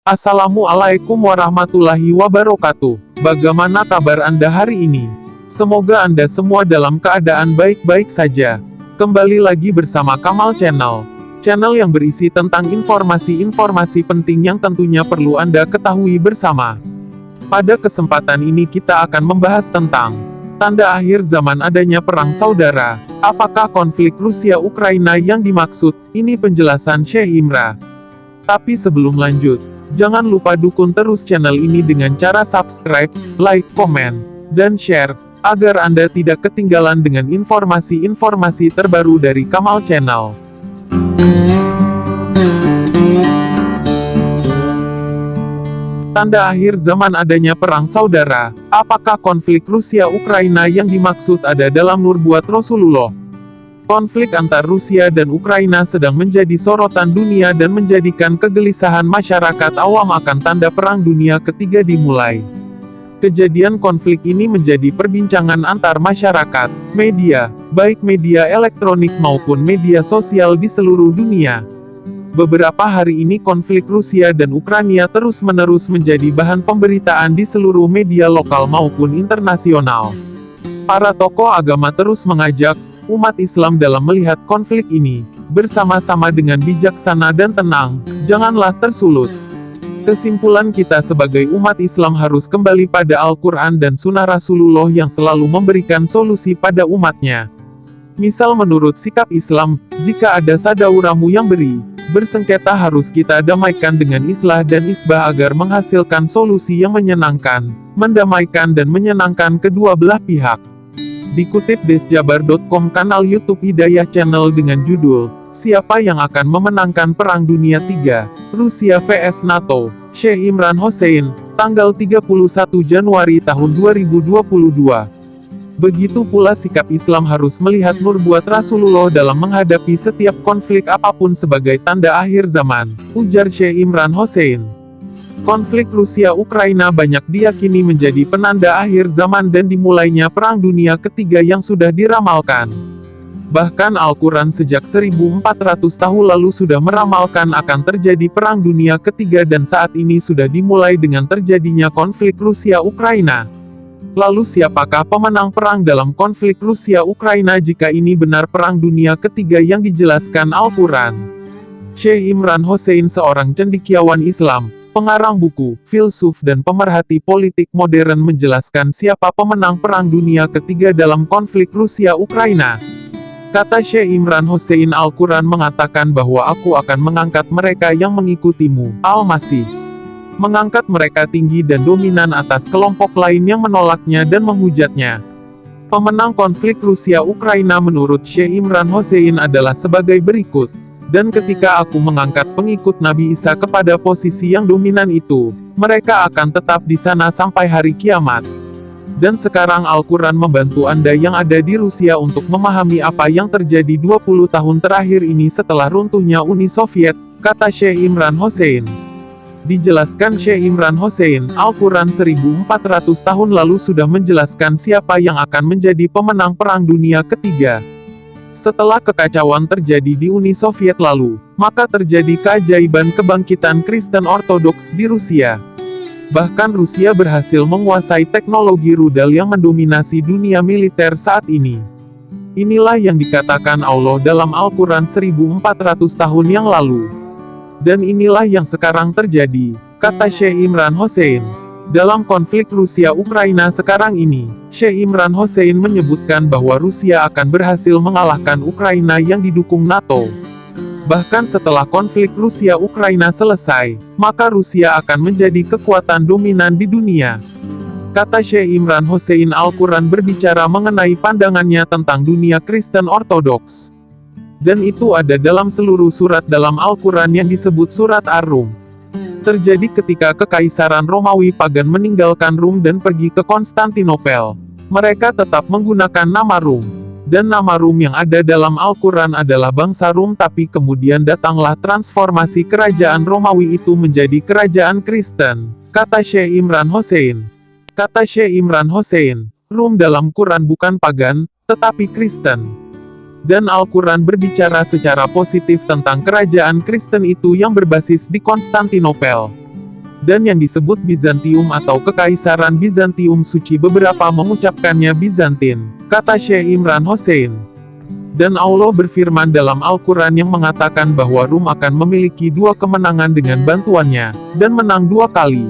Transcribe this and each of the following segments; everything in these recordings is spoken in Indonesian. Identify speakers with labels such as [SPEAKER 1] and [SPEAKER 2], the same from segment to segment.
[SPEAKER 1] Assalamualaikum warahmatullahi wabarakatuh. Bagaimana kabar Anda hari ini? Semoga Anda semua dalam keadaan baik-baik saja. Kembali lagi bersama Kamal Channel. Channel yang berisi tentang informasi-informasi penting yang tentunya perlu Anda ketahui bersama. Pada kesempatan ini kita akan membahas tentang tanda akhir zaman adanya perang saudara. Apakah konflik Rusia-Ukraina yang dimaksud? Ini penjelasan Syekh Imran. Tapi sebelum lanjut, jangan lupa dukung terus channel ini dengan cara subscribe, like, komen, dan share, agar Anda tidak ketinggalan dengan informasi-informasi terbaru dari Kamal Channel. Tanda akhir zaman adanya perang saudara. Apakah konflik Rusia-Ukraina yang dimaksud ada dalam nubuat Rasulullah? Konflik antar Rusia dan Ukraina sedang menjadi sorotan dunia dan menjadikan kegelisahan masyarakat awam akan tanda perang dunia ketiga dimulai. Kejadian konflik ini menjadi perbincangan antar masyarakat, media, baik media elektronik maupun media sosial di seluruh dunia. Beberapa hari ini konflik Rusia dan Ukraina terus-menerus menjadi bahan pemberitaan di seluruh media lokal maupun internasional. Para tokoh agama terus mengajak umat Islam dalam melihat konflik ini, bersama-sama dengan bijaksana dan tenang, janganlah tersulut. Kesimpulan kita sebagai umat Islam harus kembali pada Al-Quran dan Sunnah Rasulullah yang selalu memberikan solusi pada umatnya. Misal menurut sikap Islam, jika ada sadauramu yang bersengketa harus kita damaikan dengan islah dan isbah agar menghasilkan solusi yang menyenangkan, mendamaikan dan menyenangkan kedua belah pihak. Dikutip desjabar.com, kanal YouTube Hidayah Channel dengan judul, Siapa yang akan memenangkan Perang Dunia III, Rusia vs NATO, Syekh Imran Hossein, tanggal 31 Januari tahun 2022. Begitu pula sikap Islam harus melihat nubuat Rasulullah dalam menghadapi setiap konflik apapun sebagai tanda akhir zaman, ujar Syekh Imran Hossein. Konflik Rusia-Ukraina banyak diyakini menjadi penanda akhir zaman dan dimulainya Perang Dunia Ketiga yang sudah diramalkan. Bahkan Al-Quran sejak 1400 tahun lalu sudah meramalkan akan terjadi Perang Dunia Ketiga dan saat ini sudah dimulai dengan terjadinya konflik Rusia-Ukraina. Lalu siapakah pemenang perang dalam konflik Rusia-Ukraina jika ini benar Perang Dunia Ketiga yang dijelaskan Al-Quran? Syekh Imran Hossein, seorang cendekiawan Islam, pengarang buku, filsuf dan pemerhati politik modern, menjelaskan siapa pemenang Perang Dunia Ketiga dalam konflik Rusia-Ukraina. Kata Syekh Imran Hossein, Al-Quran mengatakan bahwa aku akan mengangkat mereka yang mengikutimu, Al-Masih. Mengangkat mereka tinggi dan dominan atas kelompok lain yang menolaknya dan menghujatnya. Pemenang konflik Rusia-Ukraina menurut Syekh Imran Hossein adalah sebagai berikut. Dan ketika aku mengangkat pengikut Nabi Isa kepada posisi yang dominan itu, mereka akan tetap di sana sampai hari kiamat. Dan sekarang Al-Quran membantu Anda yang ada di Rusia untuk memahami apa yang terjadi 20 tahun terakhir ini setelah runtuhnya Uni Soviet, kata Syekh Imran Hossein. Dijelaskan Syekh Imran Hossein, Al-Quran 1400 tahun lalu sudah menjelaskan siapa yang akan menjadi pemenang Perang Dunia Ketiga. Setelah kekacauan terjadi di Uni Soviet lalu, maka terjadi keajaiban kebangkitan Kristen Ortodoks di Rusia. Bahkan Rusia berhasil menguasai teknologi rudal yang mendominasi dunia militer saat ini. Inilah yang dikatakan Allah dalam Al-Quran 1400 tahun yang lalu. Dan inilah yang sekarang terjadi, kata Syekh Imran Hossein. Dalam konflik Rusia-Ukraina sekarang ini, Syekh Imran Hossein menyebutkan bahwa Rusia akan berhasil mengalahkan Ukraina yang didukung NATO. Bahkan setelah konflik Rusia-Ukraina selesai, maka Rusia akan menjadi kekuatan dominan di dunia. Kata Syekh Imran Hossein, Al-Quran berbicara mengenai pandangannya tentang dunia Kristen Ortodoks. Dan itu ada dalam seluruh surat dalam Al-Quran yang disebut surat Ar-Rum. Terjadi ketika Kekaisaran Romawi Pagan meninggalkan Rum dan pergi ke Konstantinopel. Mereka tetap menggunakan nama Rum. Dan nama Rum yang ada dalam Al-Quran adalah bangsa Rum, tapi kemudian datanglah transformasi kerajaan Romawi itu menjadi kerajaan Kristen, kata Syekh Imran Hossein. Kata Syekh Imran Hossein, Rum dalam Quran bukan pagan, tetapi Kristen. Dan Al-Quran berbicara secara positif tentang kerajaan Kristen itu yang berbasis di Konstantinopel. dan yang disebut Bizantium atau Kekaisaran Bizantium suci, beberapa mengucapkannya Bizantin, kata Syekh Imran Hossein. Dan Allah berfirman dalam Al-Quran yang mengatakan bahwa Rum akan memiliki 2 kemenangan dengan bantuannya, dan menang 2 kali.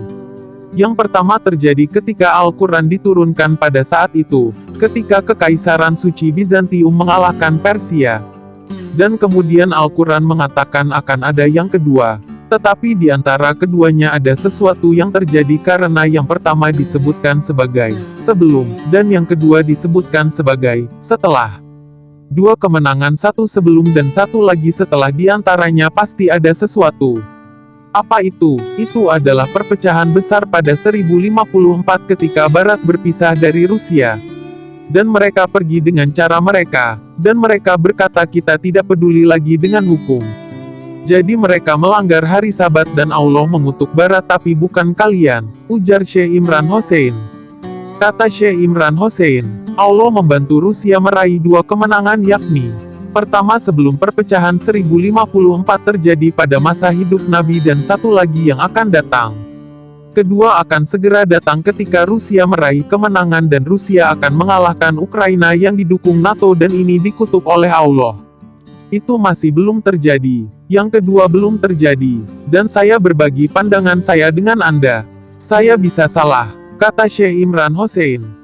[SPEAKER 1] Yang pertama terjadi ketika Al-Quran diturunkan pada saat itu, ketika Kekaisaran Suci Bizantium mengalahkan Persia. Dan kemudian Al-Quran mengatakan akan ada yang kedua. Tetapi di antara keduanya ada sesuatu yang terjadi karena yang pertama disebutkan sebagai sebelum, dan yang kedua disebutkan sebagai setelah. 2 kemenangan, satu sebelum dan satu lagi setelah, di antaranya pasti ada sesuatu. Apa itu? Itu adalah perpecahan besar pada 1054 ketika Barat berpisah dari Rusia. Dan mereka pergi dengan cara mereka, dan mereka berkata kita tidak peduli lagi dengan hukum. Jadi mereka melanggar hari Sabat dan Allah mengutuk Barat, tapi bukan kalian, ujar Syekh Imran Hossein. Kata Syekh Imran Hossein, Allah membantu Rusia meraih 2 kemenangan, yakni pertama sebelum perpecahan 1054 terjadi pada masa hidup Nabi, dan satu lagi yang akan datang. Kedua akan segera datang ketika Rusia meraih kemenangan dan Rusia akan mengalahkan Ukraina yang didukung NATO, dan ini dikutuk oleh Allah. Itu masih belum terjadi. Yang kedua belum terjadi. Dan saya berbagi pandangan saya dengan Anda. Saya bisa salah, kata Syekh Imran Hossein.